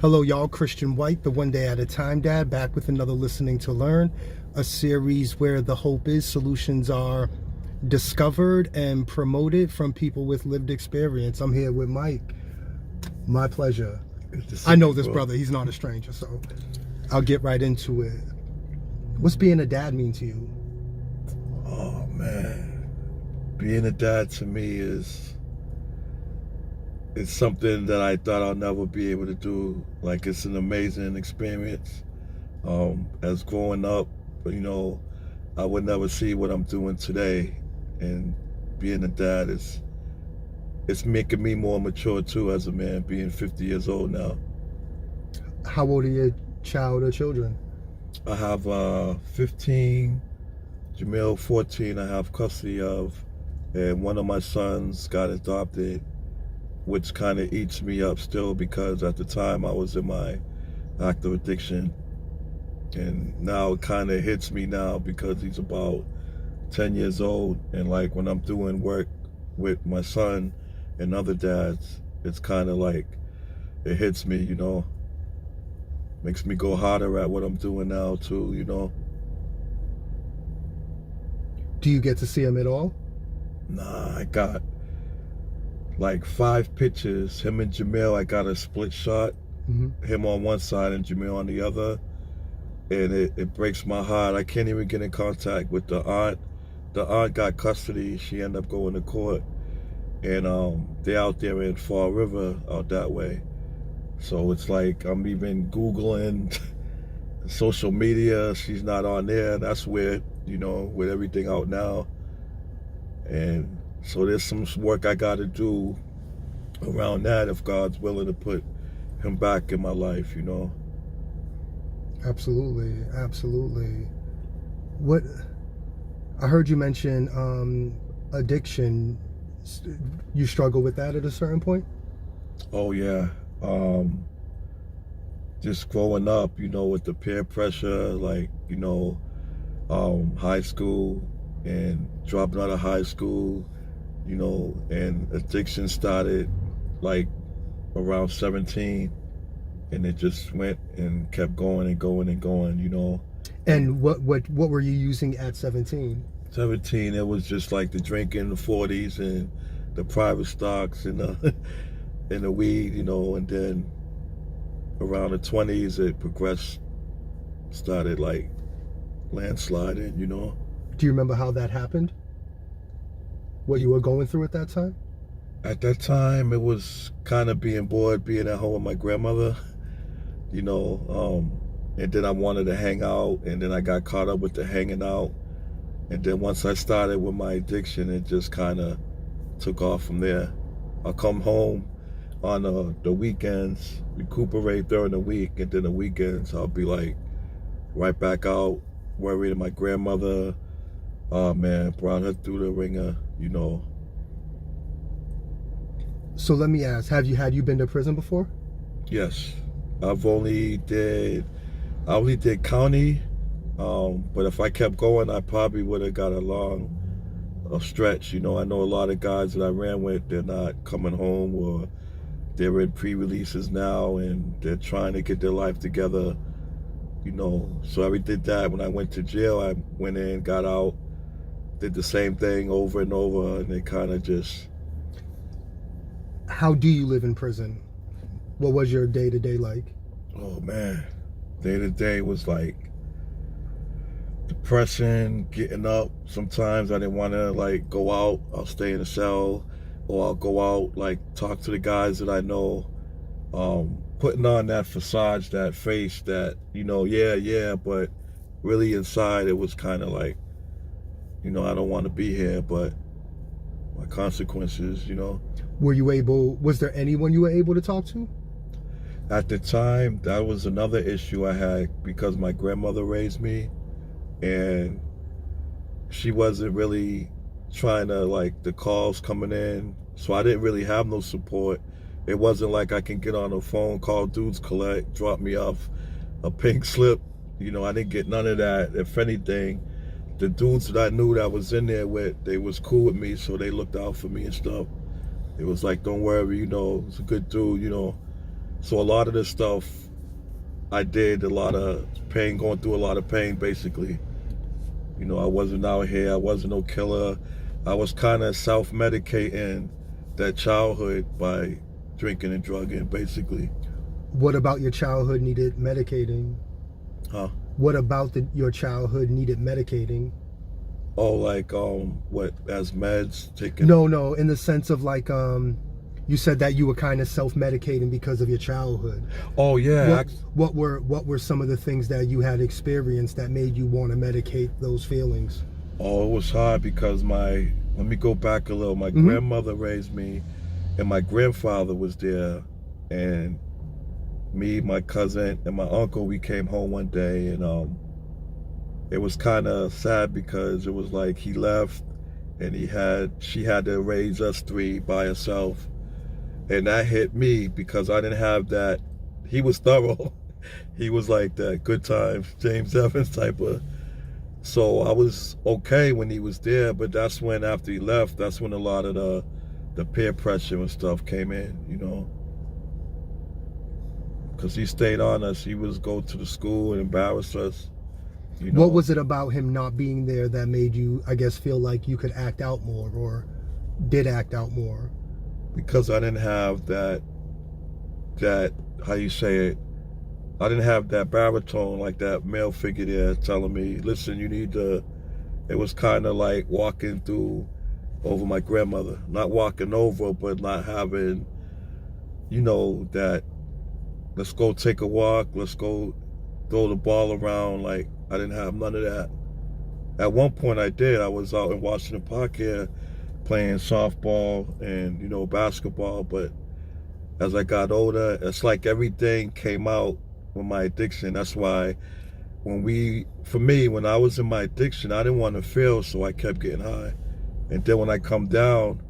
Hello, y'all. Christian White, the One Day at a Time Dad, back with another Listening to Learn, a series where the hope is solutions are discovered and promoted from people with lived experience. I'm here with Mike. My pleasure. I know this brother. He's not a stranger, so I'll get right into it. What's being a dad mean to you? Oh, man. Being a dad to me it's something that I thought I'll never be able to do. Like, it's an amazing experience. As growing up, I would never see what I'm doing today. And being a dad it's making me more mature too as a man, being 50 years old now. How old are your child or children? I have 15, Jamil 14 I have custody of, and one of my sons got adopted, which kind of eats me up still because at the time I was in my active addiction, and now it kind of hits me now because he's about 10 years old, and like when I'm doing work with my son and other dads, it's kind of like it hits me, makes me go harder at what I'm doing now too. Do you get to see him at all? Nah, I got like 5 pictures. Him and Jamil, I got a split shot. Him on one side and Jamil on the other. And it breaks my heart. I can't even get in contact with the aunt. The aunt got custody. She ended up going to court. And they're out there in Fall River, out that way. So it's like I'm even Googling social media. She's not on there. That's weird, with everything out now. And so there's some work I got to do around that if God's willing to put him back in my life, Absolutely. What I heard you mention addiction. You struggle with that at a certain point? Oh yeah. Just growing up, with the peer pressure, like, high school and dropping out of high school, and addiction started like around 17, and it just went and kept going and going and going. And what were you using at 17? 17, it was just like the drinking, the 40s, and the private stocks, and the and the weed, and then around the 20s it progressed, started like landsliding. Do you remember how that happened? What you were going through at that time? At that time, it was kind of being bored, being at home with my grandmother, and then I wanted to hang out, and then I got caught up with the hanging out. And then once I started with my addiction, it just kind of took off from there. I'll come home on the weekends, recuperate during the week, and then the weekends I'll be like right back out, worried my grandmother. Oh man, brought her through the ringer, So let me ask, have you been to prison before? Yes, I only did county, but if I kept going, I probably would have got a stretch. I know a lot of guys that I ran with, they're not coming home, or they're in pre-releases now, and they're trying to get their life together. So I did that. When I went to jail, I went in, got out, did the same thing over and over, and it kind of just... How do you live in prison? What was your day-to-day like? Oh man, day-to-day was like depression, getting up. Sometimes I didn't want to like go out. I'll stay in the cell, or I'll go out, like talk to the guys that I know, putting on that facade, that face that, yeah, but really inside it was kind of like, I don't want to be here, but my consequences, Was there anyone you were able to talk to? At the time, that was another issue I had, because my grandmother raised me, and she wasn't really trying to, like, the calls coming in, so I didn't really have no support. It wasn't like I can get on a phone, call dudes, collect, drop me off a pink slip. I didn't get none of that. If anything, the dudes that I knew that was in there with, they was cool with me, so they looked out for me and stuff. It was like, don't worry, it's a good dude, So a lot of this stuff I did a lot of pain, going through a lot of pain basically. You know, I wasn't out here, I wasn't no killer. I was kind of self-medicating that childhood by drinking and drugging basically. What about your childhood needed medicating? Huh? What about your childhood needed medicating? Oh, like what, as meds taken? No, in the sense of like you said that you were kind of self-medicating because of your childhood. Oh yeah. What were some of the things that you had experienced that made you want to medicate those feelings? Oh, it was hard because let me go back a little. My grandmother raised me, and my grandfather was there, and me, my cousin, and my uncle, we came home one day, and it was kind of sad because it was like he left, and she had to raise us three by herself, and that hit me because I didn't have that. He was thorough. He was like that good times, James Evans type of. So I was okay when he was there, but that's when, after he left, that's when a lot of the peer pressure and stuff came in, you know. Because he stayed on us. He was go to the school and embarrass us. You know. What was it about him not being there that made you, I guess, feel like you could act out more or did act out more? Because I didn't have that, how you say it, I didn't have that baritone, like that male figure there telling me, listen, you need to, it was kind of like walking over my grandmother. Not walking over, but not having, you know, that, let's go take a walk, let's go throw the ball around. Like, I didn't have none of that. At one point I did. I was out in Washington Park here playing softball and, you know, basketball, but as I got older, it's like everything came out with my addiction. That's why when I was in my addiction, I didn't want to feel, so I kept getting high. And then when I come down,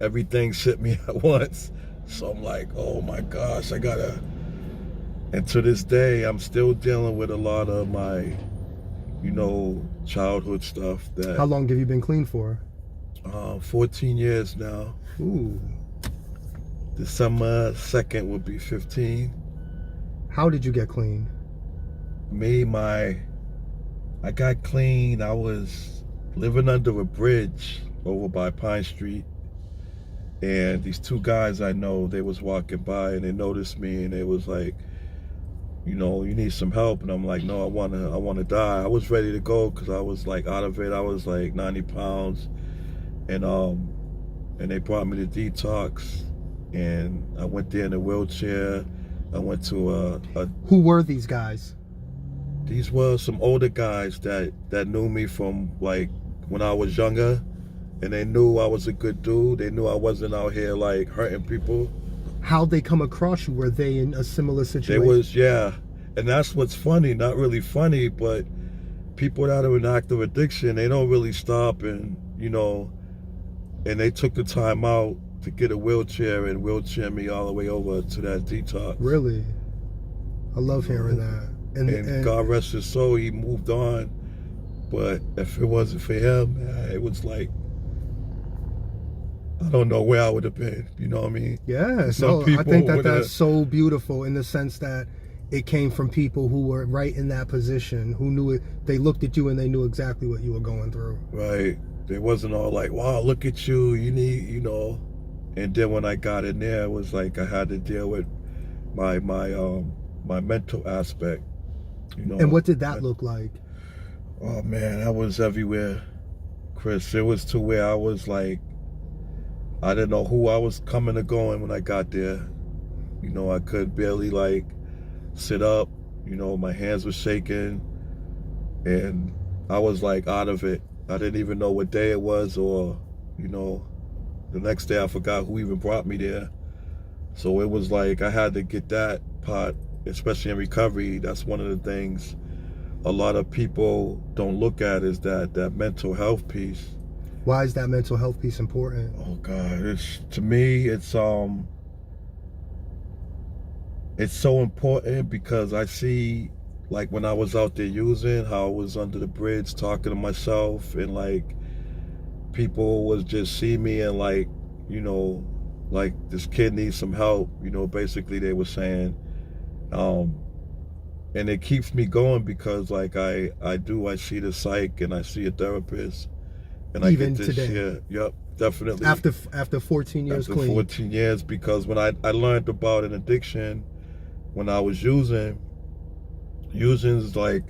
everything hit me at once. So I'm like, oh my gosh, and to this day, I'm still dealing with a lot of my, you know, childhood stuff. How long have you been clean for? 14 years now. Ooh. December 2nd would be 15. How did you get clean? I got clean. I was living under a bridge over by Pine Street, and these two guys I know, they was walking by and they noticed me and they was like, you know, you need some help. And I'm like, no, I wanna die. I was ready to go because I was like out of it. I was like 90 pounds, and they brought me to detox, and I went there in a wheelchair. I went to Who were these guys? These were some older guys that knew me from like when I was younger, and they knew I was a good dude. They knew I wasn't out here like hurting people. How'd they come across you? Were they in a similar situation? Yeah. And that's what's funny, not really funny, but people that are in active addiction, they don't really stop, and, you know, and they took the time out to get a wheelchair and wheelchair me all the way over to that detox. Really? I love hearing that. And God rest his soul, he moved on. But if it wasn't for him, it was like, I don't know where I would have been. You know what I mean? Yeah. So I think that's so beautiful in the sense that it came from people who were right in that position, who knew it. They looked at you and they knew exactly what you were going through. Right. They wasn't all like, wow, look at you. You need, you know. And then when I got in there, it was like I had to deal with my mental aspect. You know. And what did that look like? Oh man, I was everywhere, Chris. It was to where I was like, I didn't know who I was coming or going when I got there. You know, I could barely like sit up. You know, my hands were shaking, and I was like out of it. I didn't even know what day it was, or, you know, the next day I forgot who even brought me there. So it was like I had to get that part, especially in recovery. That's one of the things a lot of people don't look at, is that mental health piece. Why is that mental health piece important? Oh God, to me, it's so important because I see, like when I was out there using, how I was under the bridge talking to myself, and like people was just see me and like, you know, like this kid needs some help, you know, basically they were saying. And it keeps me going because like I see the psych and I see a therapist and Even I get to today? share. Yep, definitely. After 14 years After clean. 14 years, because when I learned about an addiction when I was using's like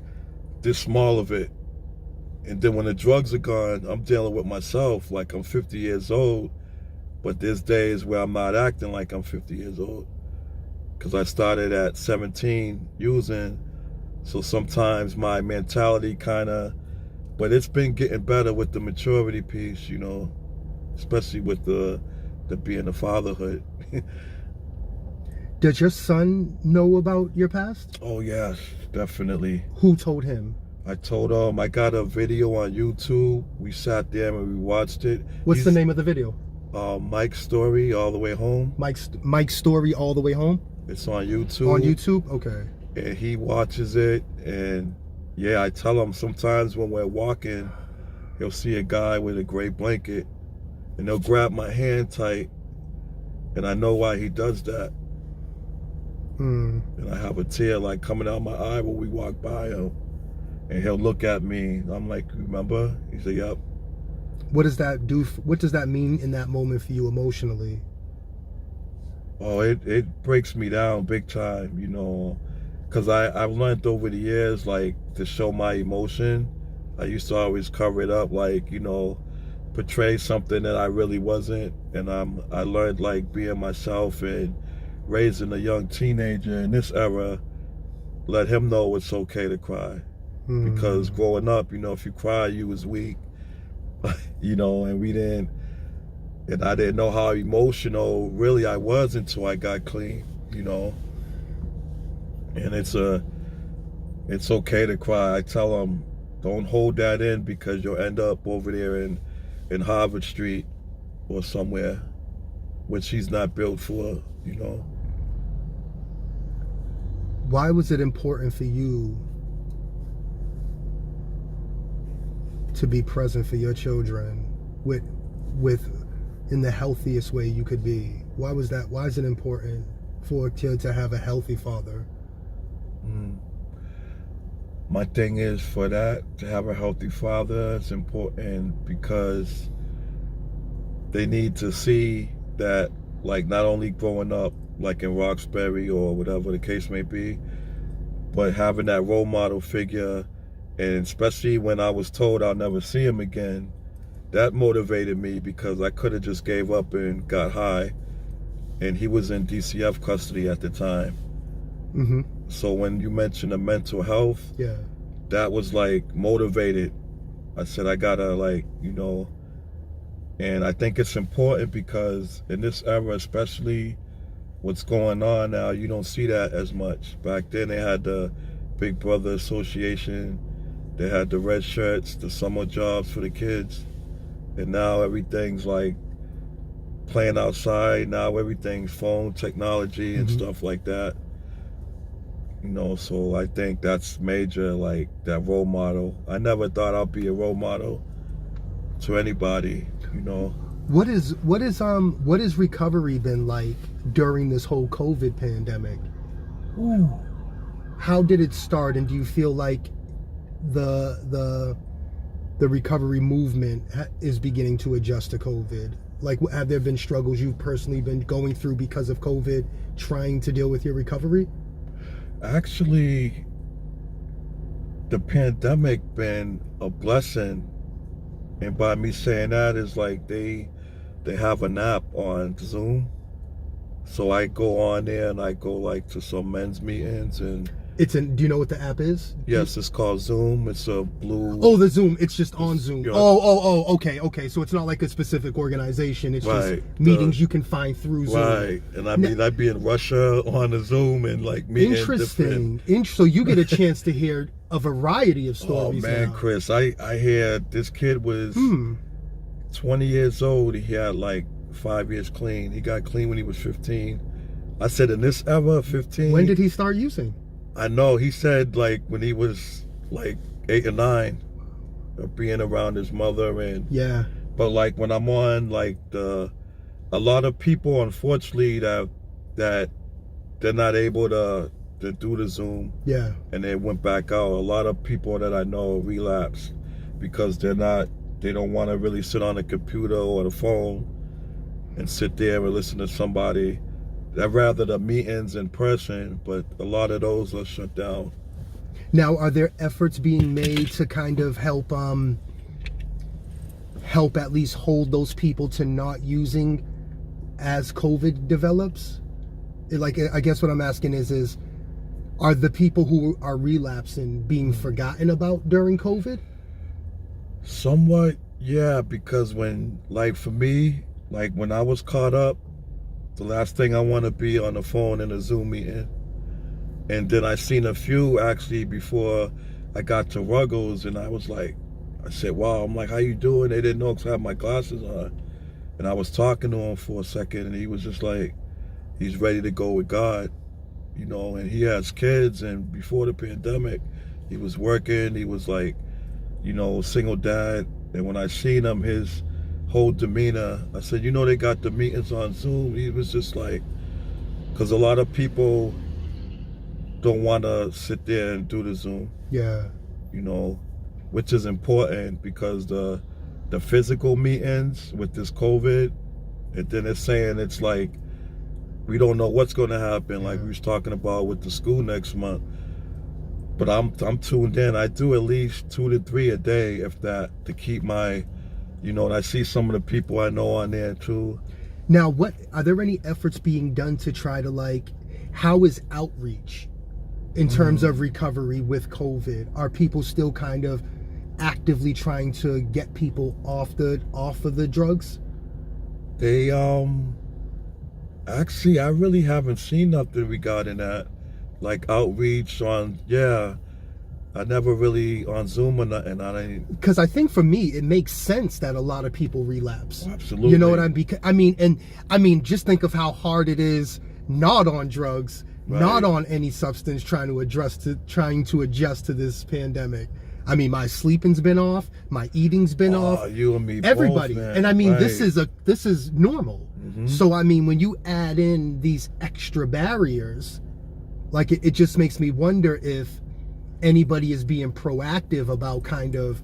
this small of it. And then when the drugs are gone, I'm dealing with myself like I'm 50 years old, but there's days where I'm not acting like I'm 50 years old. Because I started at 17 using, so sometimes my mentality kind of, but it's been getting better with the maturity piece, you know, especially with the being a fatherhood. Does your son know about your past? Oh yes, definitely. Who told him? I told him. I got a video on YouTube. We sat there and we watched it. What's the name of the video? Mike's Story All the Way Home. Mike's Story All the Way Home? It's on YouTube. On YouTube? Okay. And he watches it, and yeah, I tell him sometimes when we're walking, he'll see a guy with a gray blanket, and he'll grab my hand tight, and I know why he does that. And I have a tear like coming out my eye when we walk by him, and he'll look at me. I'm like, remember? He said, yep. What does that do? What does that mean in that moment for you emotionally? Oh, it breaks me down big time, you know, because I've learned over the years, like, to show my emotion. I used to always cover it up, like, you know, portray something that I really wasn't. And I learned, like, being myself and raising a young teenager in this era, let him know it's okay to cry. Because growing up, you know, if you cry, you was weak, you know, and I didn't know how emotional really I was until I got clean, you know. And it's okay to cry. I tell them, don't hold that in because you'll end up over there in Harvard Street or somewhere, which he's not built for, you know. Why was it important for you to be present for your children with in the healthiest way you could be? Why was that? Why is it important for a kid to have a healthy father? My thing is, for that, to have a healthy father, it's important because they need to see that, like, not only growing up like in Roxbury or whatever the case may be, but having that role model figure. And especially when I was told I'll never see him again, that motivated me because I could have just gave up and got high. And he was in DCF custody at the time. So when you mentioned the mental health, yeah, that was like motivated. I said, I gotta, like, you know, and I think it's important because in this era, especially what's going on now, you don't see that as much. Back then they had the Big Brother Association, they had the red shirts, the summer jobs for the kids, and now everything's like playing outside. Now everything's phone technology and stuff like that. You know, so I think that's major, like that role model. I never thought I'd be a role model to anybody, you know. What is recovery been like during this whole COVID pandemic? How did it start, and do you feel like the recovery movement is beginning to adjust to COVID? Like, have there been struggles you've personally been going through because of COVID, trying to deal with your recovery? Actually, the pandemic been a blessing, and by me saying that is like they have an app on Zoom, so I go on there and I go like to some men's meetings and. Do you know what the app is? Yes, it's called Zoom. It's a blue. Oh, the Zoom. It's just on Zoom. Yeah. Okay. So it's not like a specific organization. It's just meetings you can find through Zoom. Right. And I mean, I'd be in Russia on the Zoom and like meeting. Interesting. So you get a chance to hear a variety of stories. Oh man, now. Chris, I heard this kid was 20 years old. He had like 5 years clean. He got clean when he was 15. I said, in this era, 15. When did he start using? I know, he said like when he was like 8 or 9, being around his mother and yeah. But like when I'm on like the a lot of people, unfortunately, that they're not able to do the Zoom. Yeah. And they went back out. A lot of people that I know relapse because they don't want to really sit on the computer or the phone and sit there and listen to somebody. I'd rather the meetings in person, but a lot of those are shut down. Now, are there efforts being made to kind of help at least hold those people to not using as COVID develops? Like, I guess what I'm asking is are the people who are relapsing being forgotten about during COVID? Somewhat, yeah, because when, like for me, like when I was caught up, the last thing I want to be on the phone in a Zoom meeting. And then I seen a few actually before I got to Ruggles, and I said, wow, I'm like, how you doing? They didn't know because I had my glasses on. And I was talking to him for a second, and he was just like, he's ready to go with God, you know, and he has kids, and before the pandemic, he was working, he was like, you know, single dad. And when I seen him, his whole demeanor, I said, you know, they got the meetings on Zoom. He was just like, because a lot of people don't want to sit there and do the Zoom. Yeah. You know, which is important because the physical meetings with this COVID, and then it's saying it's like, we don't know what's going to happen. Yeah. Like we was talking about with the school next month. But I'm tuned in. I do at least 2 to 3 a day, if that, to keep my, you know, and I see some of the people I know on there too. Now, are there any efforts being done to try to, like, how is outreach in terms of recovery with COVID? Are people still kind of actively trying to get people off of the drugs? They actually, I really haven't seen nothing regarding that, like outreach on. Yeah, I never really on Zoom or nothing. Because I think for me, it makes sense that a lot of people relapse. Absolutely. You know what I mean? Just think of how hard it is not on drugs, right, not on any substance, trying to adjust to this pandemic. I mean, my sleeping's been off, my eating's been off. You and me, everybody. both, man. And I mean, right, this is normal. Mm-hmm. So I mean, when you add in these extra barriers, like it just makes me wonder if anybody is being proactive about kind of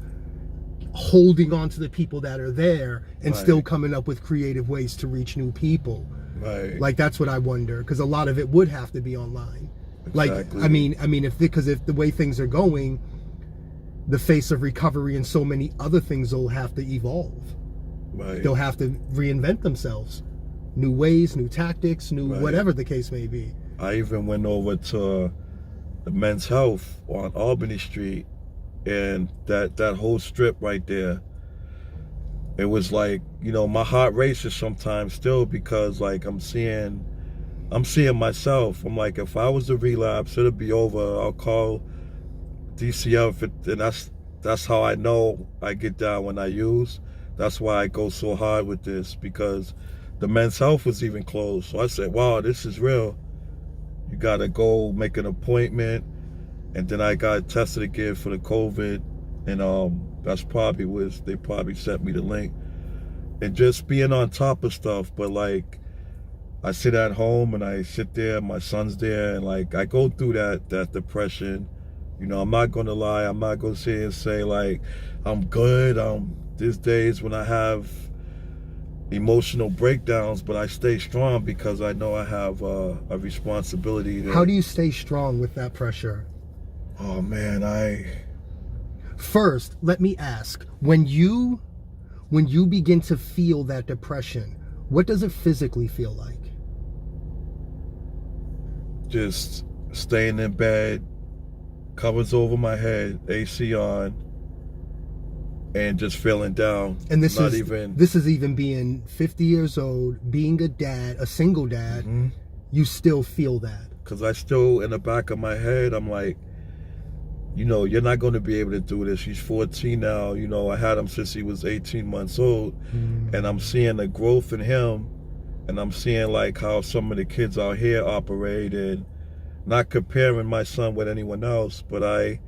holding on to the people that are there and right, still coming up with creative ways to reach new people. Right. Like that's what I wonder, because a lot of it would have to be online. Exactly. Like I mean, if the way things are going, the face of recovery and so many other things will have to evolve. Right. They'll have to reinvent themselves. New ways, new tactics, new right, whatever the case may be. I even went over to the Men's Health on Albany Street, and that whole strip right there, it was like, you know, my heart races sometimes still, because like I'm seeing myself. I'm like, if I was to relapse, it'll be over. I'll call DCF, and that's how I know I get down when I use. That's why I go so hard with this, because the Men's Health was even closed. So I said, wow, this is real. You gotta go make an appointment. And then I got tested again for the COVID, and that's probably they probably sent me the link. And just being on top of stuff. But like, I sit at home and I sit there, my son's there, and like I go through that depression. You know, I'm not gonna lie, I'm not gonna sit and say like I'm good. There's days when I have emotional breakdowns, but I stay strong because I know I have a responsibility. How do you stay strong with that pressure? Oh man, First, let me ask, when you begin to feel that depression, what does it physically feel like? Just staying in bed, covers over my head, AC on, and just feeling down. And this is even being 50 years old, being a dad, a single dad, mm-hmm, you still feel that. Because I still, in the back of my head, I'm like, you know, you're not going to be able to do this. He's 14 now. You know, I had him since he was 18 months old. Mm. And I'm seeing the growth in him. And I'm seeing like how some of the kids out here operate, and not comparing my son with anyone else, but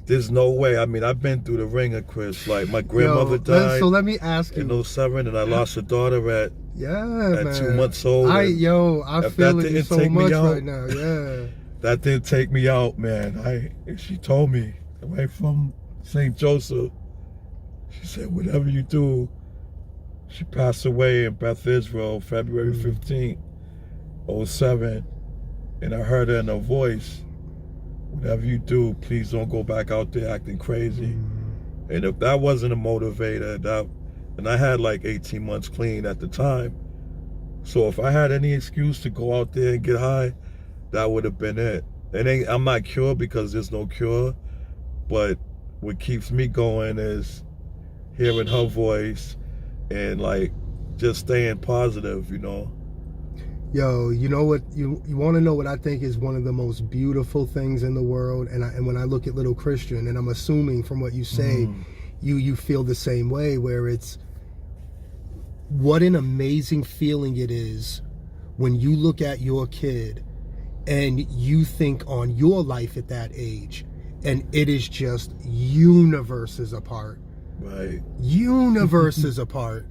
there's no way. I mean, I've been through the ringer, Chris. Like my grandmother died. So let me ask you. In 07, and I lost a daughter at Yeah, at man. 2 months old. I If that feeling you didn't so take me much out, right now. Yeah. that didn't take me out, man. She told me right from St. Joseph. She said, whatever you do, she passed away in Beth Israel, February 15th, 07. And I heard her in her voice, whatever you do, please don't go back out there acting crazy. And if that wasn't a motivator, and I had like 18 months clean at the time. So if I had any excuse to go out there and get high, that would have been it. I'm not cured because there's no cure, but what keeps me going is hearing her voice and like just staying positive, you know. Yo, you know what? You want to know what I think is one of the most beautiful things in the world? And when I look at Little Christian, and I'm assuming from what you say, you feel the same way, where it's what an amazing feeling it is when you look at your kid and you think on your life at that age, and it is just universes apart. Right. Universes apart.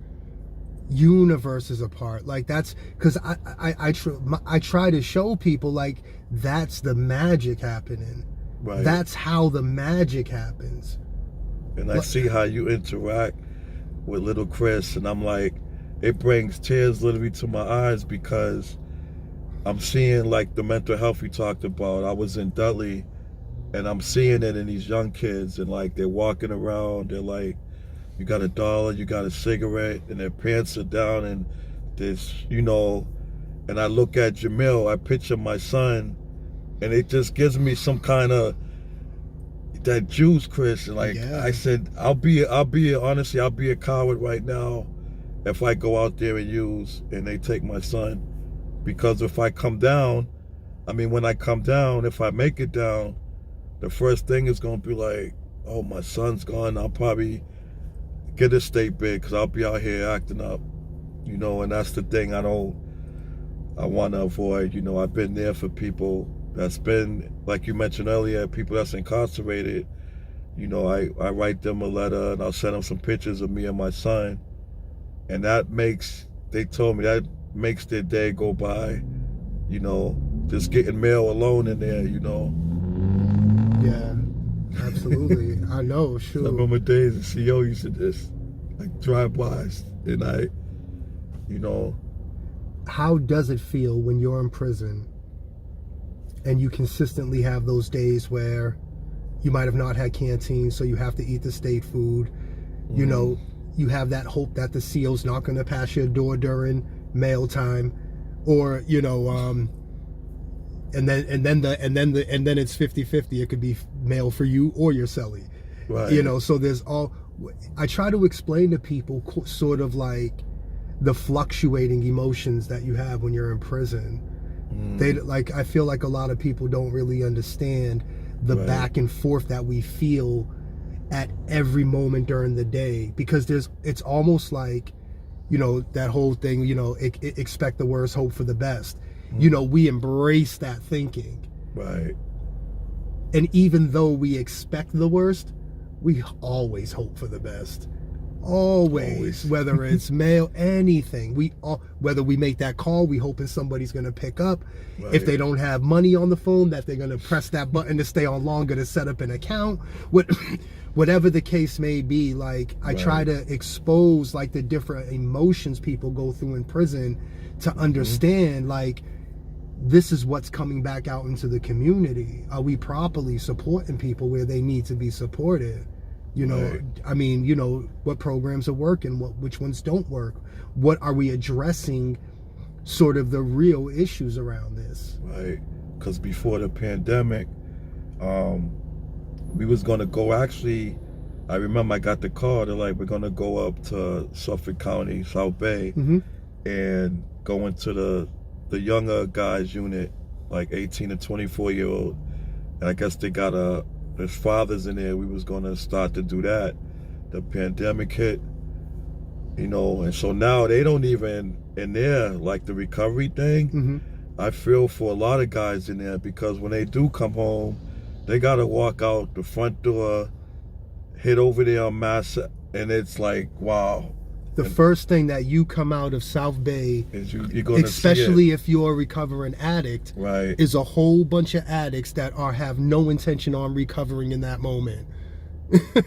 Universes apart. Like, that's because I try to show people, like, that's the magic happening. Right. That's how the magic happens. And I see how you interact with little Chris, and I'm like, it brings tears literally to my eyes because I'm seeing like the mental health you talked about. I was in Dudley, and I'm seeing it in these young kids, and like they're walking around, they're like, you got $1, you got a cigarette, and their pants are down, and this, you know, and I look at Jamil, I picture my son, and it just gives me some kind of that juice, Chris. And like, I said, I'll be honestly, I'll be a coward right now if I go out there and use, and they take my son, because if I come down, when I come down, if I make it down, the first thing is going to be like, oh, my son's gone. I'll probably get a state bid because I'll be out here acting up, you know, and that's the thing I want to avoid. You know, I've been there for people that's been, like you mentioned earlier, people that's incarcerated. You know, I write them a letter and I'll send them some pictures of me and my son, and they told me that makes their day go by, you know, just getting mail alone in there, you know. Yeah. Absolutely. I know, sure. I remember days the CEO used to just like drive-bys, and you know. How does it feel when you're in prison and you consistently have those days where you might have not had canteen, so you have to eat the state food? You know, you have that hope that the CO's not going to pass your door during mail time, or, you know, and then it's 50-50. It could be mail for you or your cellie. Right. You know, so I try to explain to people sort of like the fluctuating emotions that you have when you're in prison. I feel like a lot of people don't really understand the back and forth that we feel at every moment during the day, because it's almost like, you know, that whole thing, you know, expect the worst, hope for the best. You know, we embrace that thinking. Right. And even though we expect the worst, we always hope for the best. Always. Whether it's mail, anything. Whether we make that call, we hoping somebody's going to pick up. Right. If they don't have money on the phone, that they're going to press that button to stay on longer to set up an account. Whatever the case may be, like, I try to expose like the different emotions people go through in prison to understand, like, this is what's coming back out into the community. Are we properly supporting people where they need to be supported? You know, you know, what programs are working, which ones don't work? What are we addressing, sort of the real issues around this? Right, because before the pandemic, we was gonna go, actually, I remember I got the call, they're like, we're gonna go up to Suffolk County, South Bay, and go into the younger guys unit, like 18 to 24-year-old. And I guess they got there's fathers in there. We was gonna start to do that. The pandemic hit, you know, and so now they don't even, in there, like the recovery thing, I feel for a lot of guys in there, because when they do come home, they gotta walk out the front door, hit over there on Mass, and it's like, wow. The first thing that you come out of South Bay, is you're going to especially if you're a recovering addict, right, is a whole bunch of addicts that have no intention on recovering in that moment.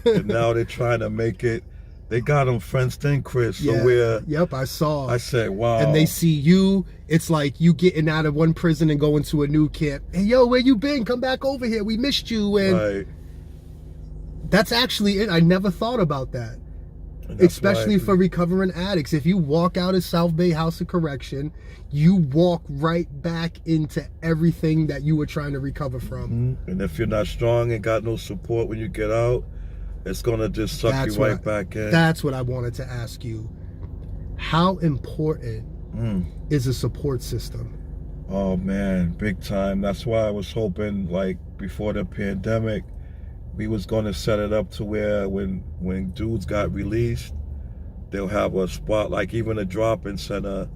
And now they're trying to make it. They got them fenced in, Chris. So Yep, I saw. I said, wow. And they see you. It's like you getting out of one prison and going to a new camp. Hey, yo, where you been? Come back over here. We missed you. And right. that's actually it. I never thought about that. Especially for recovering addicts. If you walk out of South Bay House of Correction, you walk right back into everything that you were trying to recover from. Mm-hmm. And if you're not strong and got no support when you get out, it's going to just suck you right back in. That's what I wanted to ask you. How important is a support system? Oh, man, big time. That's why I was hoping, like, before the pandemic, we was going to set it up to where when dudes got released, they'll have a spot, like even a drop-in center.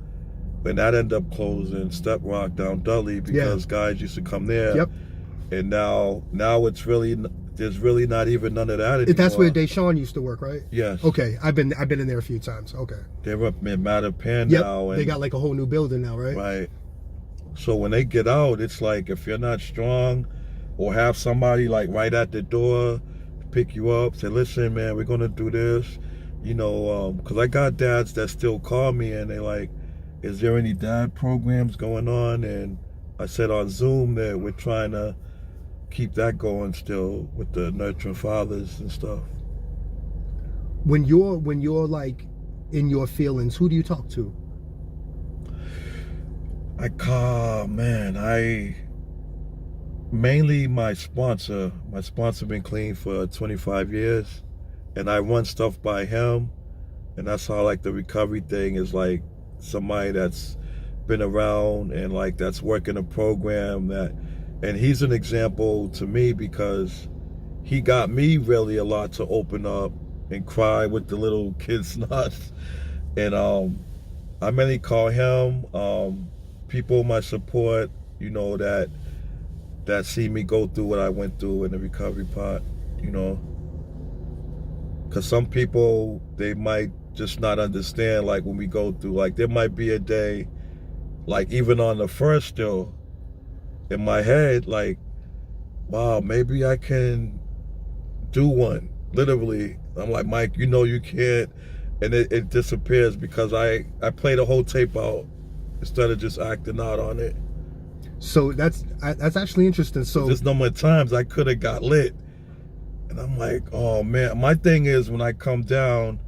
When that ended up closing, Step Rock down Dudley, because guys used to come there. Yep. And now it's really, there's really not even none of that anymore. That's where Deshaun used to work, right? Yes. Okay, I've been in there a few times. Okay. They're up in Mattapan now. And they got like a whole new building now, right? Right. So when they get out, it's like if you're not strong, or have somebody like right at the door pick you up, say, listen, man, we're gonna do this, you know, because I got dads that still call me and they like, is there any dad programs going on? And I said on Zoom that we're trying to keep that going still with the nurturing fathers and stuff. When you're like in your feelings, who do you talk to? Mainly my sponsor. My sponsor been clean for 25 years, and I run stuff by him, and that's how like the recovery thing is, like somebody that's been around and like that's working a program that, and he's an example to me because he got me really a lot to open up and cry with the little kids nuts. And I mainly call him, people my support, you know, that see me go through what I went through in the recovery part, you know. Because some people, they might just not understand, like when we go through, like there might be a day, like even on the first still, in my head, like, wow, maybe I can do one, literally. I'm like, Mike, you know you can't, and it disappears because I play the whole tape out instead of just acting out on it. So that's actually interesting. So there's no more times I could have got lit, and I'm like, oh man. My thing is when I come down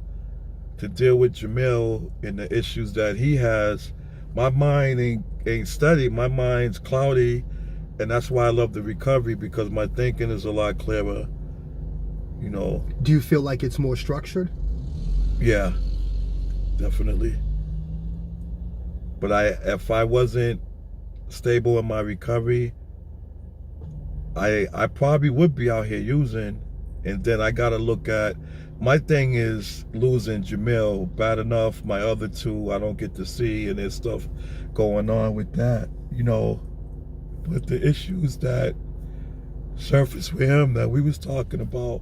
to deal with Jamil and the issues that he has, my mind ain't steady. My mind's cloudy, and that's why I love the recovery, because my thinking is a lot clearer. You know. Do you feel like it's more structured? Yeah, definitely. But if I wasn't stable in my recovery, I probably would be out here using. And then I gotta look at, my thing is losing Jamil, bad enough my other two I don't get to see, and there's stuff going on with that, you know. But the issues that surface with him that we was talking about,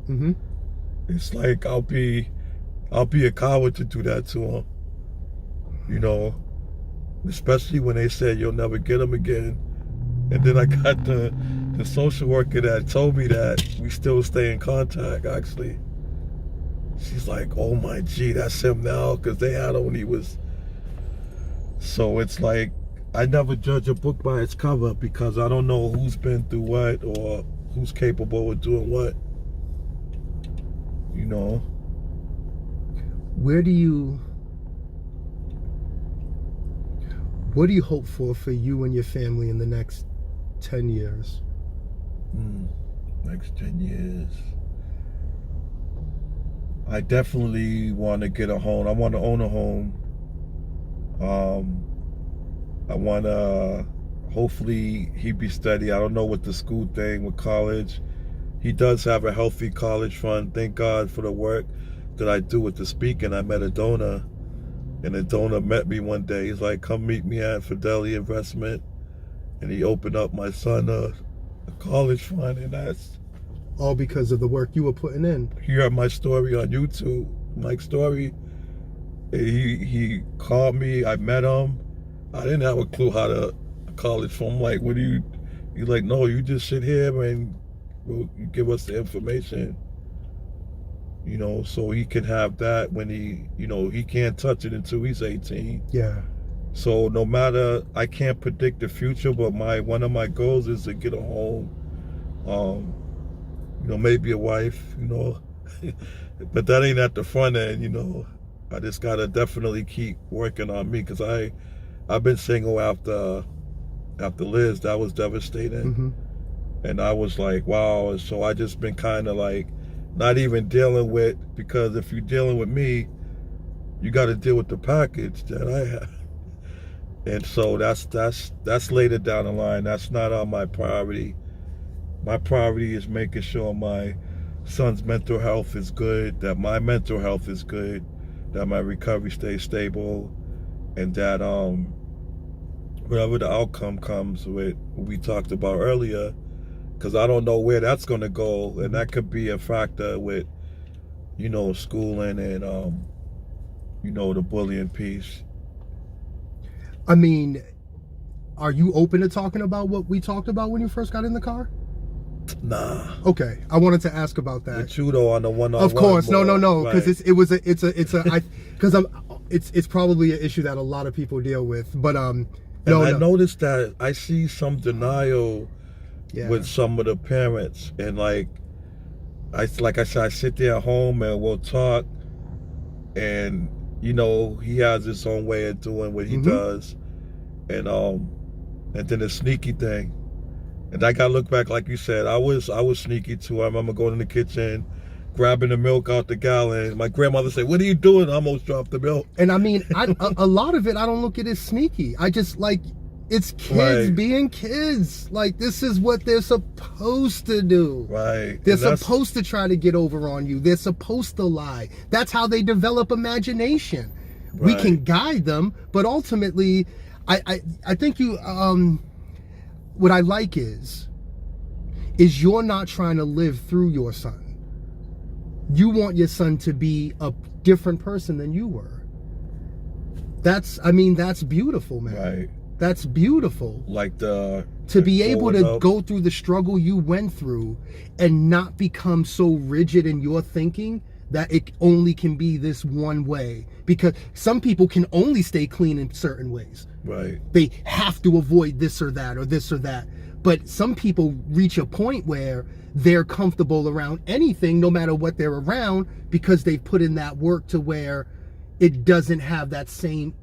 it's like I'll be a coward to do that to him, you know. Especially when they said you'll never get him again. And then I got the social worker that told me that we still stay in contact, actually. She's like, oh my gee, that's him now, because they had him when he was. So it's like, I never judge a book by its cover, because I don't know who's been through what or who's capable of doing what, you know. What do you hope for you and your family in the next 10 years? Next 10 years. I definitely want to get a home. I want to own a home. I want to, hopefully he be steady. I don't know what the school thing with college. He does have a healthy college fund. Thank God for the work that I do with the speaking. I met a donor. And the donor met me one day. He's like, come meet me at Fidelity Investment. And he opened up my son a college fund, and that's all because of the work you were putting in. You heard my story on YouTube, Mike's story. He called me. I met him. I didn't have a clue how to college. So I'm like, what do you? He's like, no, you just sit here and you give us the information. You know, so he can have that when he can't touch it until he's 18. Yeah. So no matter, I can't predict the future, but one of my goals is to get a home. Maybe a wife, but that ain't at the front end. I just gotta definitely keep working on me, because I've been single after Liz. That was devastating. Mm-hmm. And I was like, wow. And so I just been kind of like not even dealing with, because if you're dealing with me, you got to deal with the package that I have. And so that's later down the line. That's not on my priority. My priority is making sure my son's mental health is good, that my mental health is good, that my recovery stays stable, and that whatever the outcome comes with what we talked about earlier, because I don't know where that's going to go, and that could be a factor with schooling and the bullying piece. I mean, are you open to talking about what we talked about when you first got in the car? Nah. Okay, I wanted to ask about that. With you though, on the one-on-one. Of course, no, because right. it's probably an issue that a lot of people deal with. But I noticed that I see some denial with some of the parents, and like I said, I sit there at home and we'll talk, and he has his own way of doing what he does, and then the sneaky thing. And I gotta look back, like you said, I was sneaky too. I remember going in the kitchen, grabbing the milk out the gallon. My grandmother said, "What are you doing?" I almost dropped the milk. And I mean, a lot of it, I don't look at as sneaky. I just like, it's kids being kids. Like, this is what they're supposed to do. Right. They're supposed to try to get over on you. They're supposed to lie. That's how they develop imagination. Right. We can guide them, but ultimately, I think you. What I like is you're not trying to live through your son. You want your son to be a different person than you were. That's beautiful, man. Right. That's beautiful. Like to be able to go through the struggle you went through and not become so rigid in your thinking that it only can be this one way. Because some people can only stay clean in certain ways. Right. They have to avoid this or that or this or that. But some people reach a point where they're comfortable around anything, no matter what they're around, because they've put in that work to where it doesn't have that same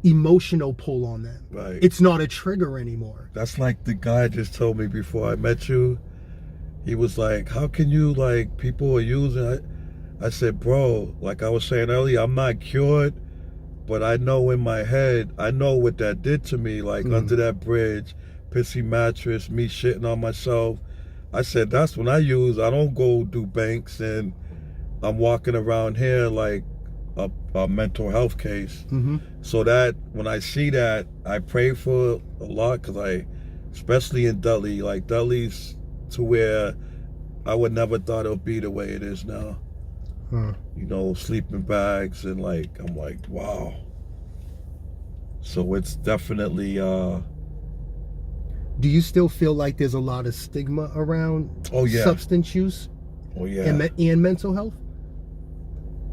emotional pull on them. Right. It's not a trigger anymore. That's like the guy just told me before I met you. He was like, how can you, like, people are using it? I said, bro, like I was saying earlier, I'm not cured, but I know in my head, I know what that did to me, like under that bridge, pissy mattress, me shitting on myself. I said, that's when I don't go do banks, and I'm walking around here like a mental health case. So that when I see that, I pray for a lot, because especially in Dudley, like Dudley's to where I would never thought it would be the way it is now. Sleeping bags, and like, I'm like, wow. So it's definitely do you still feel like there's a lot of stigma around substance use and mental health?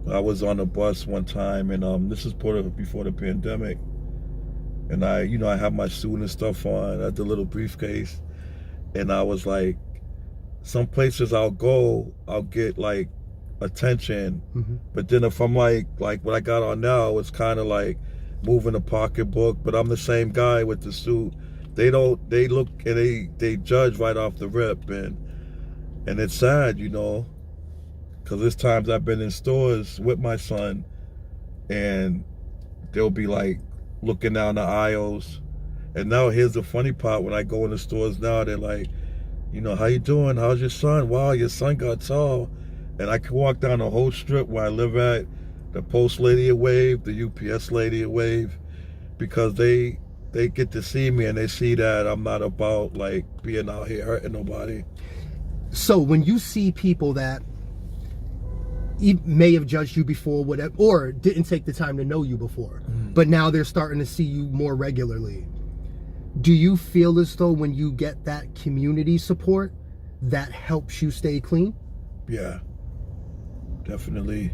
I was on a bus one time, and this is before the pandemic, and I have my student stuff on at the little briefcase, and I was like, some places I'll go, I'll get like attention, but then if I'm like what I got on now, it's kind of like moving a pocketbook, but I'm the same guy with the suit. They look and they judge right off the rip, and it's sad, because there's times I've been in stores with my son, and they'll be like looking down the aisles, and now here's the funny part: when I go in the stores now, they're like, how you doing? How's your son? Wow, your son got tall. And I can walk down the whole strip where I live at. The post lady will wave, the UPS lady will wave, because they get to see me, and they see that I'm not about like being out here hurting nobody. So when you see people that he may have judged you before, whatever, or didn't take the time to know you before, but now they're starting to see you more regularly. Do you feel as though when you get that community support, that helps you stay clean? Yeah, definitely.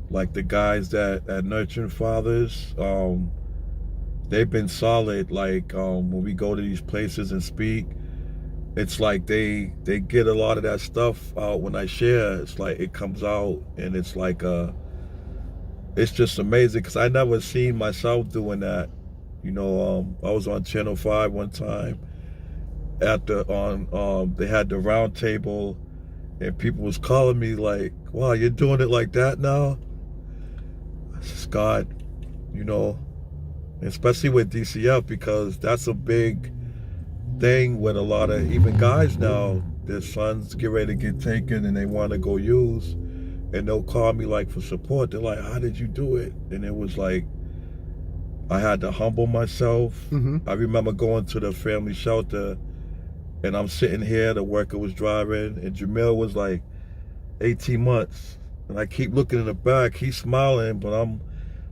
Like the guys that at Nurturing Fathers, they've been solid. Like when we go to these places and speak, it's like they get a lot of that stuff out when I share. It's like it comes out, and it's like it's just amazing because I never seen myself doing that. You know, I was on Channel 5 one time they had the round table, and people was calling me like, wow, you're doing it like that now? I just, God, you know, especially with DCF, because that's a big thing with a lot of even guys now. Their sons get ready to get taken and they want to go use, and they'll call me like for support. They're like, how did you do it? And it was like, I had to humble myself. I remember going to the family shelter, and I'm sitting here, the worker was driving, and Jamil was like 18 months. And I keep looking in the back, he's smiling, but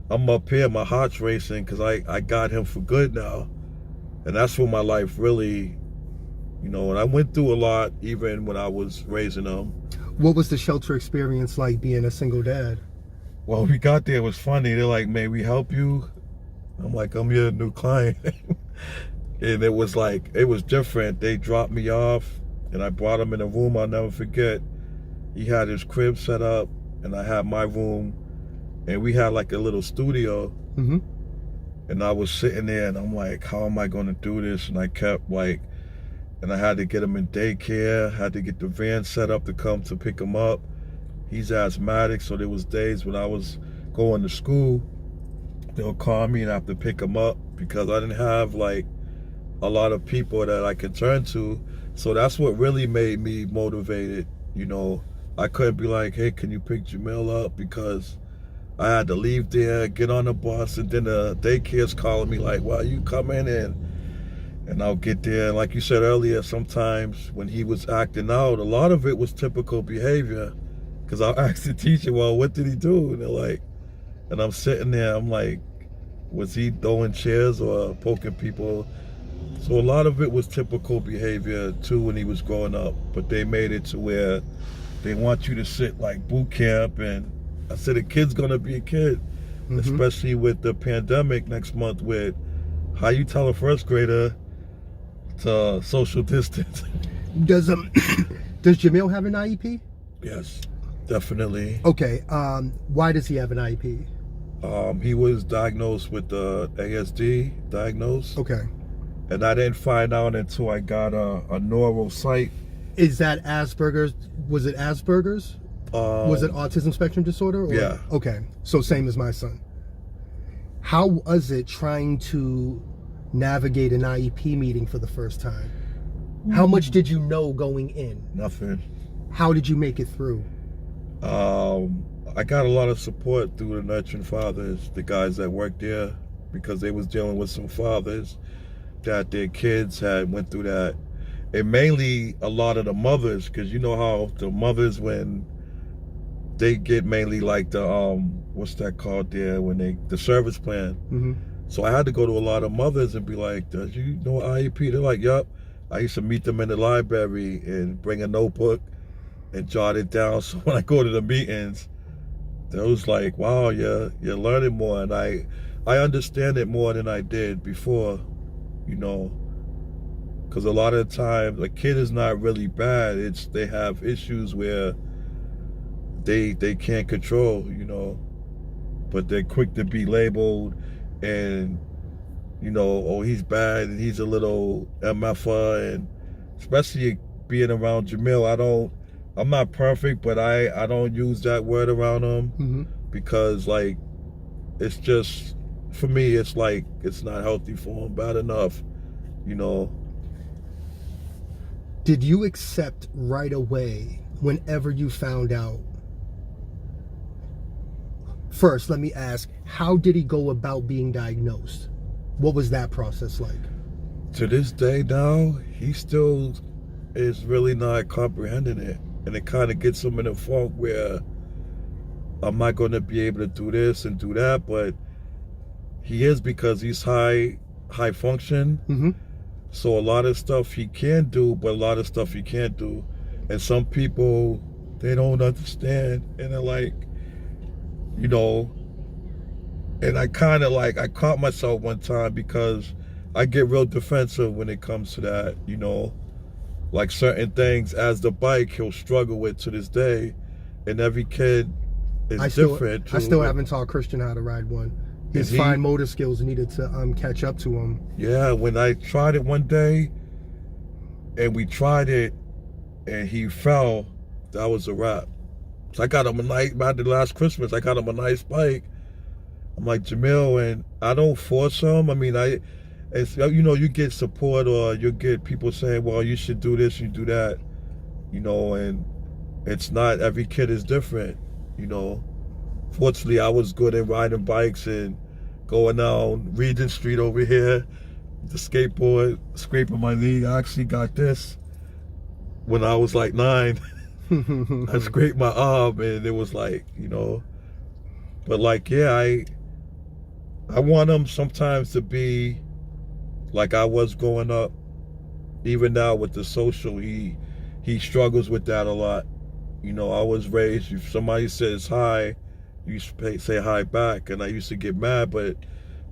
I'm up here, my heart's racing because I got him for good now. And that's when my life really, you know, and I went through a lot even when I was raising them. What was the shelter experience like being a single dad? Well, we got there, it was funny. They're like, may we help you? I'm like, I'm your new client. And it was like, it was different. They dropped me off, and I brought him in a room I'll never forget. He had his crib set up, and I had my room, and we had like a little studio. And I was sitting there, and I'm like, how am I going to do this? And I kept like, and I had to get him in daycare, had to get the van set up to come to pick him up. He's asthmatic, so there was days when I was going to school, they'll call me and I have to pick him up because I didn't have like a lot of people that I could turn to. So that's what really made me motivated. You know, I couldn't be like, hey, can you pick Jamil up? Because I had to leave there, get on the bus, and then the daycare's calling me like, well, you coming in? And I'll get there. Like you said earlier, sometimes when he was acting out, a lot of it was typical behavior. Because I'll ask the teacher, well, what did he do? And they're like, and I'm sitting there, I'm like, was he throwing chairs or poking people? So a lot of it was typical behavior too when he was growing up, but they made it to where they want you to sit like boot camp. And I said, a kid's gonna be a kid, especially with the pandemic next month, with how you tell a first grader to social distance. Does Jamil have an IEP? Yes, definitely. Okay, why does he have an IEP? He was diagnosed with the ASD diagnosed. Okay. And I didn't find out until I got a neural sight. Is that Asperger's? Was it Asperger's? Was it autism spectrum disorder? Or? Yeah. Okay, so same as my son. How was it trying to navigate an IEP meeting for the first time? How much did you know going in? Nothing. How did you make it through? I got a lot of support through the Nurturing Fathers, the guys that worked there, because they was dealing with some fathers that their kids had went through that. And mainly a lot of the mothers, because you know how the mothers, when they get mainly like the what's that called there, when the service plan. So I had to go to a lot of mothers and be like, does you know IEP? They're like, yup. I used to meet them in the library and bring a notebook and jot it down. So when I go to the meetings, they was like, wow, you're learning more. And I understand it more than I did before, you know, because a lot of the time a kid is not really bad. It's they have issues where they can't control, you know, but they're quick to be labeled and, you know, oh, he's bad and he's a little MFer. And especially being around Jamil, I'm not perfect, but I don't use that word around him because, like, it's just, for me, it's like, it's not healthy for him, bad enough, you know. Did you accept right away whenever you found out? First, let me ask, how did he go about being diagnosed? What was that process like? To this day now, he still is really not comprehending it. and it kind of gets him in a funk where I'm not going to be able to do this and do that, but he is, because he's high function. Mm-hmm. So a lot of stuff he can do, but a lot of stuff he can't do. And some people, they don't understand, and they're like, you know, and I kind of like, I caught myself one time because I get real defensive when it comes to that, you know, like certain things as the bike he'll struggle with to this day, and every kid is different. I still haven't taught Christian how to ride one. His fine motor skills needed to catch up to him. Yeah, when I tried it one day, and we tried it, and he fell, that was a wrap. So I got him a nice, by the last Christmas, I got him a nice bike. I'm like, Jamil, and I don't force him. I mean, it's, you know, you get support, or you get people saying, well, you should do this, you do that, you know, and it's not, every kid is different, you know. Fortunately, I was good at riding bikes and going down Regent Street over here, the skateboard, scraping my knee. I actually got this when I was like 9. I scraped my arm, and it was like, you know, but like, yeah, I want him sometimes to be like I was growing up. Even now with the social, he struggles with that a lot. You know, I was raised, if somebody says hi, you say hi back, and I used to get mad, but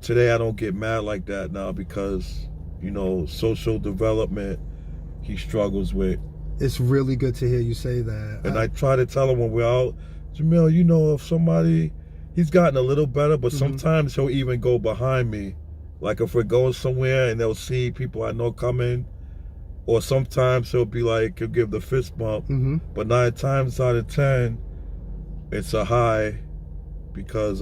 today I don't get mad like that now, because, you know, social development he struggles with. It's really good to hear you say that. And I try to tell him when we're out, Jamil, you know, if somebody, he's gotten a little better, but sometimes he'll even go behind me. Like if we're going somewhere and they'll see people I know coming, or sometimes he'll be like, he'll give the fist bump, but 9 times out of 10, it's a hi, because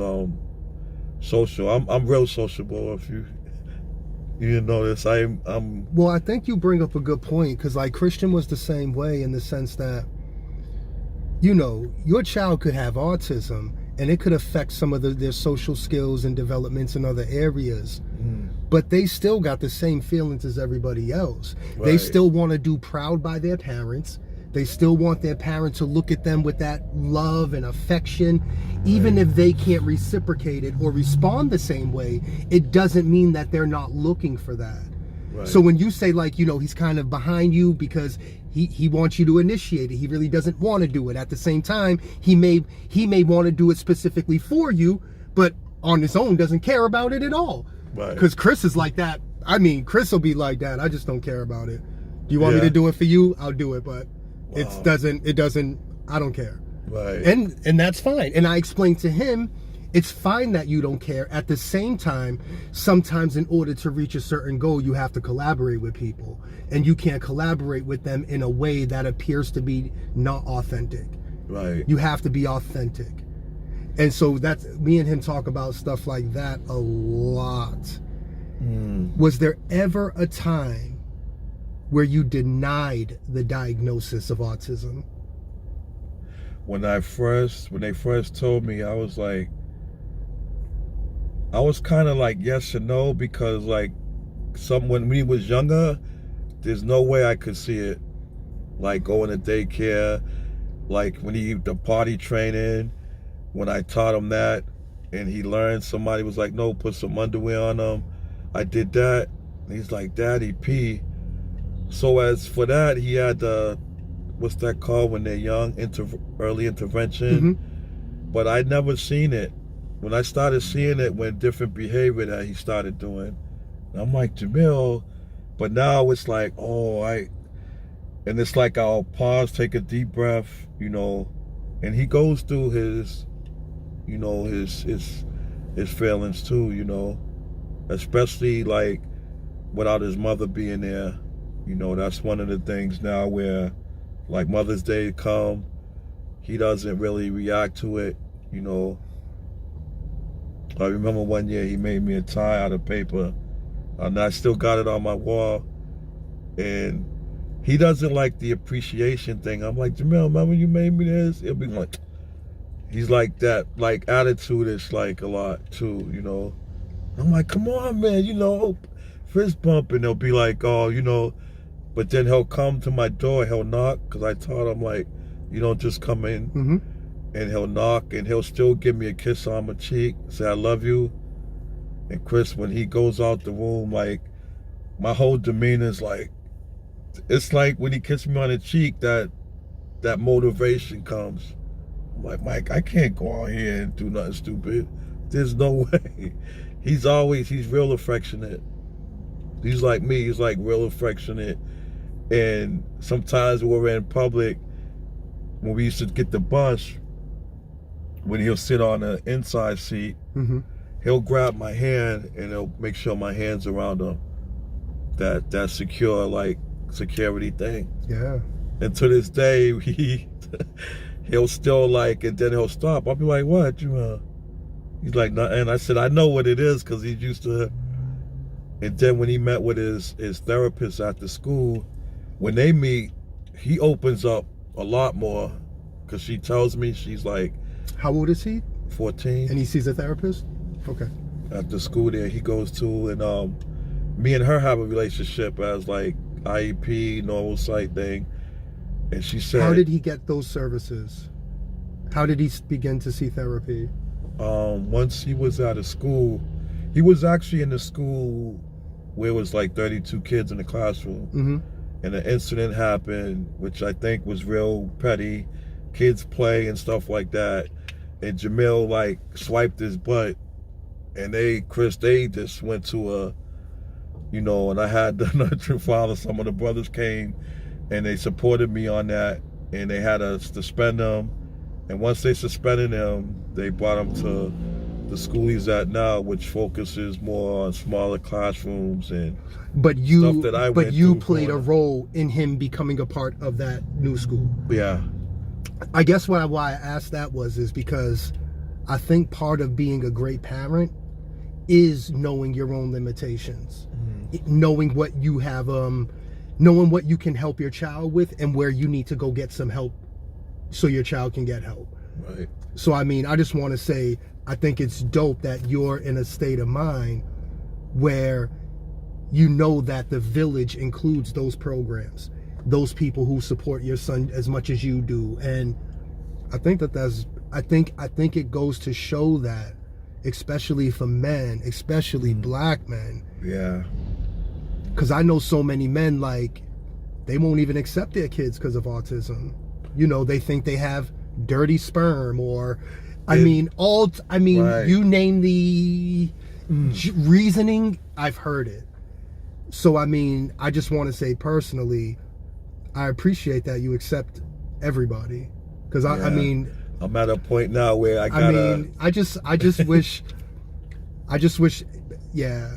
social. I'm real sociable. If you didn't know this, I'm. Well, I think you bring up a good point, because like Christian was the same way, in the sense that, you know, your child could have autism, and it could affect some of their social skills and developments in other areas. But they still got the same feelings as everybody else. Right. They still want to do proud by their parents. They still want their parents to look at them with that love and affection. Even if they can't reciprocate it or respond the same way, it doesn't mean that they're not looking for that. Right. So when you say, like, you know, he's kind of behind you because he wants you to initiate it, he really doesn't want to do it. At the same time, he may want to do it specifically for you, but on his own doesn't care about it at all. Because Chris is like that. I mean, Chris will be like that. I just don't care about it. Do you want me to do it for you? I'll do it, but it doesn't, I don't care. Right. And that's fine. And I explained to him, it's fine that you don't care. At the same time, sometimes in order to reach a certain goal, you have to collaborate with people. And you can't collaborate with them in a way that appears to be not authentic. Right. You have to be authentic. And so that's, me and him talk about stuff like that a lot. Was there ever a time where you denied the diagnosis of autism? When they first told me, I was kind of like yes and no, because like when we was younger, there's no way I could see it. Like going to daycare, like when the potty training, when I taught him that and he learned, somebody was like, no, put some underwear on him. I did that. And he's like, Daddy, pee. So as for that, he had what's that called when they're young? Early intervention. But I'd never seen it. When I started seeing it, when different behavior that he started doing, and I'm like, Jamil, but now it's like, and it's like I'll pause, take a deep breath, you know, and he goes through his, you know, his feelings too, you know, especially like without his mother being there. You know, that's one of the things now where, like, Mother's Day come, he doesn't really react to it, you know. I remember one year he made me a tie out of paper, and I still got it on my wall, and he doesn't like the appreciation thing. I'm like, Jamil, remember you made me this? He'll be like, he's like that, like, attitude is like a lot too, you know. I'm like, come on, man, you know, fist bump, and they'll be like, oh, you know. But then he'll come to my door, he'll knock, because I taught him, like, You don't just come in Mm-hmm. and he'll knock and he'll still give me a kiss on my cheek, say I love you. And Chris, when he goes out the room, like my whole demeanor is like, it's like when he kisses me on the cheek, that motivation comes. I'm like, Mike, I can't go out here and do nothing stupid. There's no way. He's real affectionate. He's like me, he's like real affectionate. And sometimes when we're in public, when we used to get the bus, when he'll sit on the inside seat, Mm-hmm. he'll grab my hand and he'll make sure my hand's around him. That secure, like, security thing. Yeah. And to this day, he'll still like, and then he'll stop. I'll be like, what? He's like, nah. And I said, I know what it is, because he's used to. And then when he met with his therapist after school, when they meet, he opens up a lot more, because she tells me, she's like, How old is he? 14. And he sees a therapist? Okay. After school there he goes to, and me and her have a relationship as like IEP, normal site thing. And she said, How did he get those services? How did he begin to see therapy? Once he was out of school, he was actually in the school where it was like 32 kids in the classroom. Mm-hmm. And an incident happened, which I think was real petty. Kids play and stuff like that. And Jamil like swiped his butt. And they just went to and I had the nurturing father, some of the brothers came and they supported me on that. And they had us suspend him. And once they suspended him, they brought him to the school he's at now, which focuses more on smaller classrooms and stuff that I went through played a role in him becoming a part of that new school. Yeah. I guess why I asked that is because I think part of being a great parent is knowing your own limitations, knowing what you have, knowing what you can help your child with and where you need to go get some help so your child can get help. Right. So, I mean, I just want to say, I think it's dope that you're in a state of mind where you know that the village includes those programs, those people who support your son as much as you do. And I think I think it goes to show that, especially for men, especially black men. Yeah. Because I know so many men, like, they won't even accept their kids because of autism. You know, they think they have dirty sperm, or right. You name the reasoning, I've heard it. So, I mean, I just want to say personally, I appreciate that you accept everybody. Because I mean, I'm at a point now where I just wish, yeah,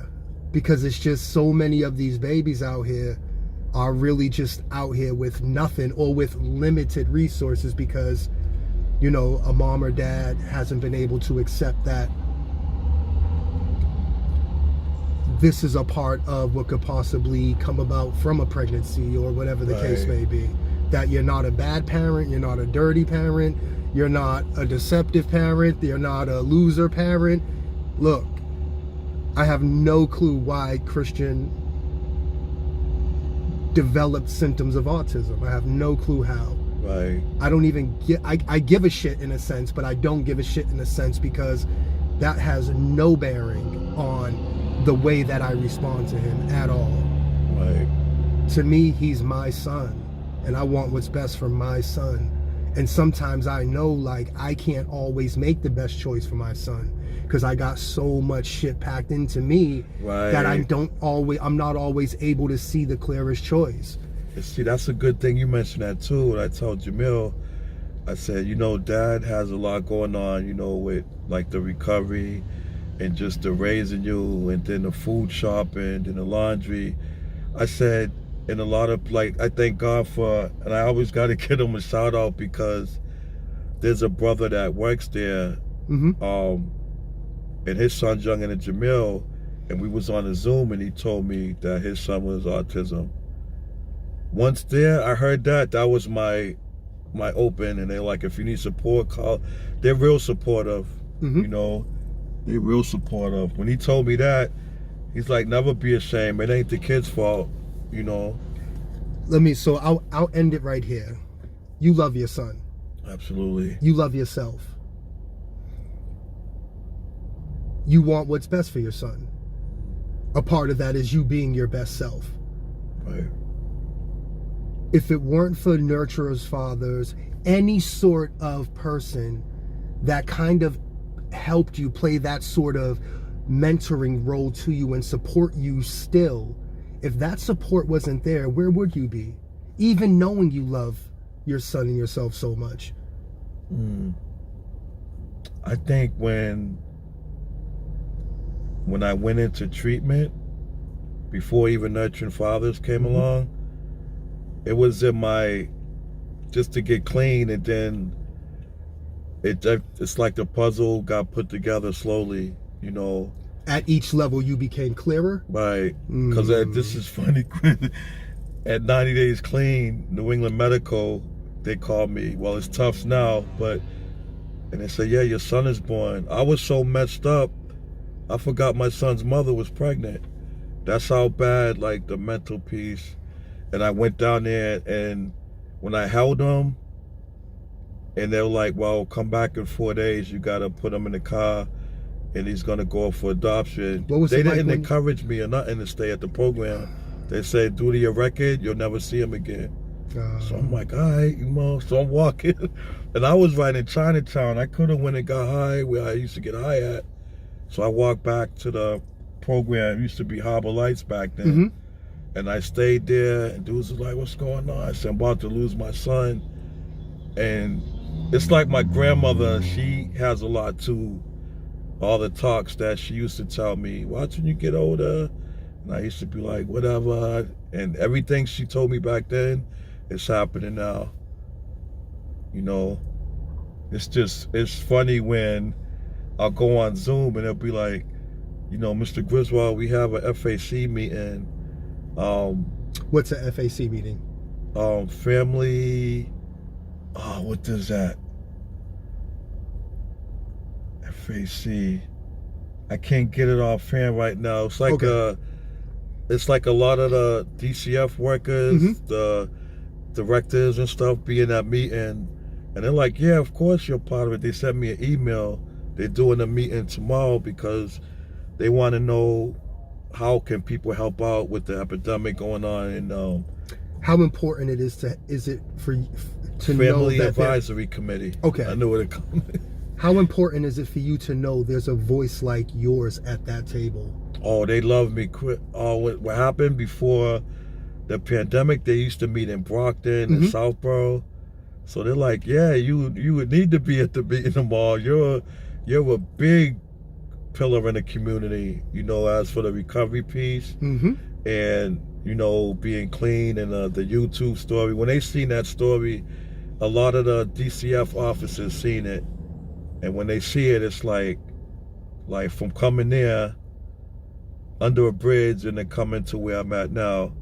because it's just so many of these babies out here are really just out here with nothing or with limited resources because, you know, a mom or dad hasn't been able to accept that this is a part of what could possibly come about from a pregnancy or whatever the case may be. That you're not a bad parent, you're not a dirty parent, you're not a deceptive parent, you're not a loser parent. Look, I have no clue why Christian developed symptoms of autism. I have no clue how. Right. I don't even I give a shit in a sense, but I don't give a shit in a sense because that has no bearing on the way that I respond to him at all. Right. To me, he's my son, and I want what's best for my son. And sometimes I know, like, I can't always make the best choice for my son because I got so much shit packed into me that I'm not always able to see the clearest choice. And see, that's a good thing you mentioned that too. And I told Jamil, I said, you know, Dad has a lot going on, you know, with like the recovery and just the raising you and then the food shopping and the laundry. I said, and a lot of, like, I thank God for, and I always got to give him a shout out because there's a brother that works there, and his son's younger than Jamil, and we was on a Zoom and he told me that his son was autism. Once there, I heard that was my open, and they're like, if you need support, call. They're real supportive, you know, they're real supportive. When he told me that, he's like, never be ashamed, it ain't the kid's fault. You know, So I'll end it right here. You love your son. Absolutely. You love yourself. You want what's best for your son. A part of that is you being your best self. Right. If it weren't for nurturers, fathers, any sort of person that kind of helped you play that sort of mentoring role to you and support you still, if that support wasn't there, where would you be? Even knowing you love your son and yourself so much. I think when I went into treatment, before even Nurturing Fathers came along, it was in my, just to get clean, and then it's like the puzzle got put together slowly, you know. At each level you became clearer? Right, because this is funny. At 90 Days Clean, New England Medical, they called me. Well, it's Tufts now, and they said, yeah, your son is born. I was so messed up, I forgot my son's mother was pregnant. That's how bad, like, the mental piece. And I went down there, and when I held him, and they were like, well, come back in 4 days, you got to put him in the car, and he's going to go up for adoption. They didn't encourage me or nothing to stay at the program. They said, due to your record, you'll never see him again. So I'm like, all right, so I'm walking. And I was right in Chinatown. I could have went and got high where I used to get high at. So I walked back to the program. It used to be Harbor Lights back then. And I stayed there, and dudes was like, what's going on? I said, I'm about to lose my son. And it's like my grandmother, she has a lot too. All the talks that she used to tell me, watch when you get older. And I used to be like, whatever. And everything she told me back then is happening now. You know, it's funny when I'll go on Zoom and it'll be like, you know, Mr. Griswold, we have a FAC meeting. What's a FAC meeting? Family, what is that? FAC. I can't get it offhand right now. It's like it's like a lot of the DCF workers, the directors and stuff be in that meeting, and they're like, yeah, of course you're part of it. They sent me an email. They're doing a meeting tomorrow because they want to know how can people help out with the epidemic going on. And how important it is it for to Family know that Advisory Committee. Okay, I knew what it called. How important is it for you to know there's a voice like yours at that table? Oh, they love me. What happened before the pandemic, they used to meet in Brockton and Southborough. So they're like, yeah, you would need to be at the meeting tomorrow. You're a big pillar in the community, you know, as for the recovery piece. And, you know, being clean, and the YouTube story. When they seen that story, a lot of the DCF officers seen it. And when they see it, it's like from coming there under a bridge and then coming to where I'm at now,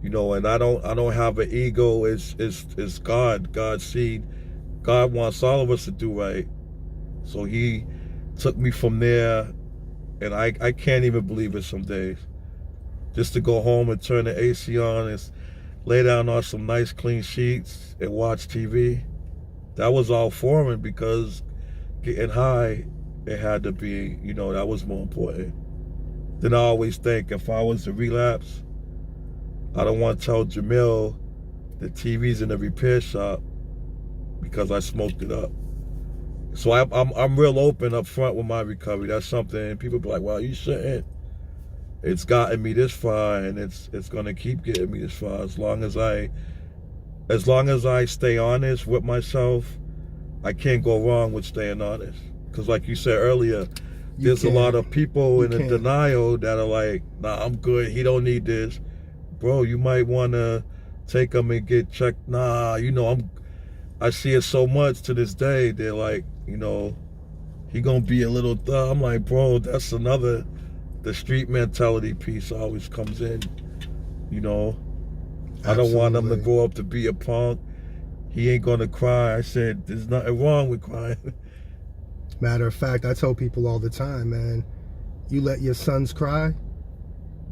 you know. And I don't have an ego. It's God. God's seed. God wants all of us to do right. So He took me from there, and I can't even believe it some days. Just to go home and turn the AC on and lay down on some nice clean sheets and watch TV. That was all foreign, because getting high, it had to be, you know, that was more important. Then I always think, if I was to relapse, I don't want to tell Jamil the TV's in the repair shop because I smoked it up. So I'm real open up front with my recovery. That's something people be like, well, you shouldn't. It's gotten me this far, and it's gonna keep getting me this far as long as I stay honest with myself. I can't go wrong with staying honest. Because like you said earlier, there's a lot of people in a denial that are like, nah, I'm good. He don't need this. Bro, you might want to take him and get checked. Nah, you know, I see it so much to this day. They're like, you know, he going to be a little thug. I'm like, bro, that's the street mentality piece always comes in, you know. Absolutely. I don't want him to grow up to be a punk. He ain't gonna cry. I said, there's nothing wrong with crying. Matter of fact, I tell people all the time, man, you let your sons cry,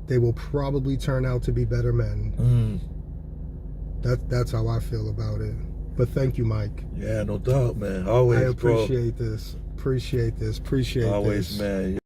they will probably turn out to be better men. That's how I feel about it. But thank you, Mike. Yeah, no doubt, man. Always, I bro. appreciate this. Appreciate this. Always, man.